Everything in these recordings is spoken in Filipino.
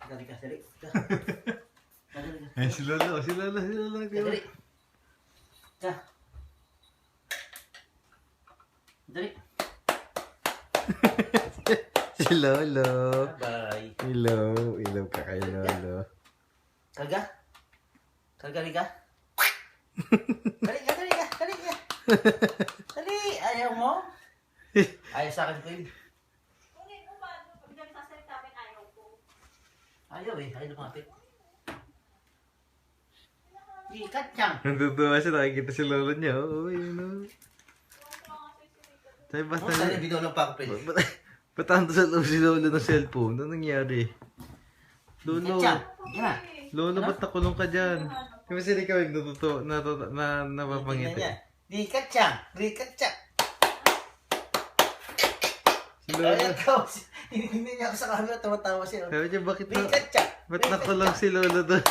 Dali ka, dali. Ay, si Lolo. Dali. Ka. Dali. Si Lolo. Bye. Ilaw ka kay Lolo. Karga? Dali ka. Dali ka. Dali, ayaw mo? Ayaw sa akin ko yun. Hindi ko ba, pag nagsasalita ko, ayaw ko. Ayaw lumapit. Di, katsang. Natutuwa siya, nakikita si Lolo niya. Oo, yun o. Sabi ba Ano saan yung binulong pa ako, pre? Ba't tanto sa loob si Lolo ng cellphone? Ano nangyari? Lolo, Katsang. Yan na. Lolo, ba't nakulong ka dyan? Di ba sila ikaw yung napapangiti? Di, katsang. Si Lolo. Ayaw ko. Hindi niya ako sa camera, tumatawa siya. Sabi niya, bakit Di, katsang. ba't nakulong si Lolo doon?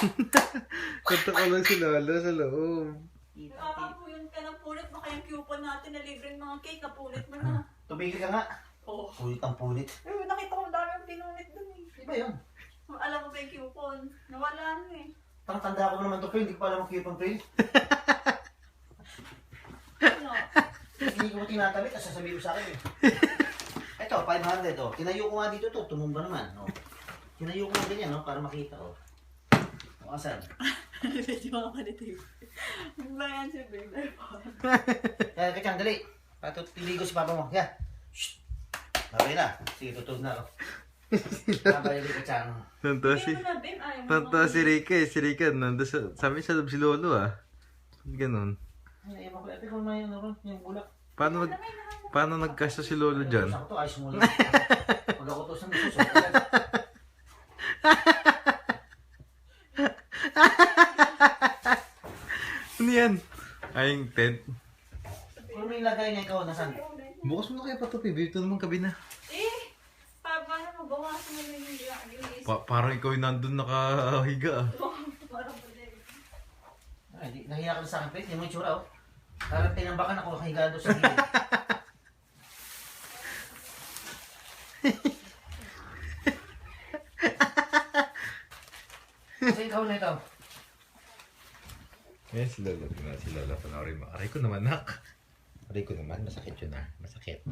Ba't nakulong si Lolo sa loob? Nakakapuyon ka ng punit, baka yung coupon natin na libreng mga cake, kapunit mo na. Tumigil ka nga. Oo. Pulit ang pulit. Eh, nakita ko dami yung pinunit dun eh. Di ba yun? Alam mo ba yung coupon? Nawala na eh. Tanda ko naman ito, pre. Hindi ko pa alam ang coupon, pre. Ano? Hindi ko tinatamit, tapos sasabihin mo sa akin eh. Ito, 500 oh. Tinayo ko nga dito to, tumumba naman. Oh. Tinayo ko nga ganyan, no, para makita oh. O, asan? Medyo mga kanito. Ba yan si Baby? Kaya, kachang, dali. Piligo si papa mo. Yan. Shhh. Okay na. Sige, tutulog na oh. Babay ulit kachang. Tanto si... Bigyan mo na, Babe. Ayaw mo Tanto naman. si Rika eh. Si Rika, nandun sa... Sabi sa loob si Lolo ah. Ganon. Ay, ewan ko. Ito ko naman yung bulak. Paano nagkasya si Lolo dyan? Ako to, ayos mo lang. Pag ako to sa misos. Ano yan? Ay, yung tent. Ano may lagay niya ikaw? Nasaan? Bukas mo na kayo patupi. Ito naman kabina. Eh, paano mo bawasan mo na yung gilis? Parang ikaw yung nandun nakahiga ah. Parang pwede. Ay, nahiya ka na sa akin, pre. Hindi mo yung tsura, oh. Parang tinambakan ako, nakahiga doon sa gilid. Kasi ikaw na ito. Yan si Lolo. Tingnan si Lolo. Panoorin mo. Aray ko naman, nak. Aray ko naman. Masakit yun ah. Masakit.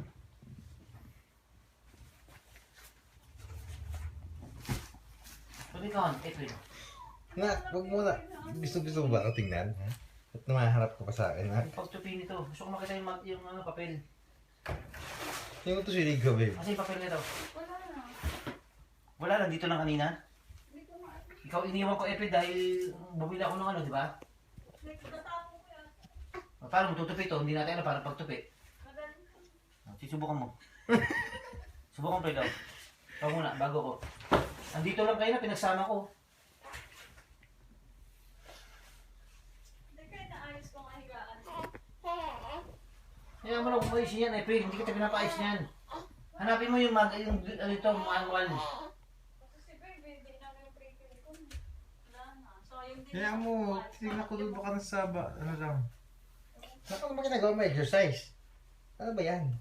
Sabi ka, April. Nak, huwag muna. Gusto mo ba ako tingnan? Ha? At namaharap ka pa sa akin, nak? Yung pagtupi nito. Gusto ko makita yung ano, papel. Yung ito si Rika, babe. Kasi yung papel nito. Wala na. Wala lang, dito lang kanina. Hindi ko ma... Ikaw iniwan ko, April, dahil bumili ako ng ano, di ba? Nagtatapon ko yan. Paano mo tutupi ito? Hindi natin ano, para pagtupi. Magaling ka. Susubukan mo. Subukan pa daw. Ikaw muna, bago ko. Andito lang kayo na, pinagsama ko. Hindi kayo naayos ko ang higaan. Kaya mo lang umayos yan, April. Hindi kita pinapaayos niyan. Hanapin mo yung ano ito, manual. Kasi si Babe, hindi na yung pre-fill ko. Wala na. So, yung din... Kaya mo, tingnan ko doon baka nasa ano lang. Saan ka naman ginagawa mo? Exercise. Ano ba yan?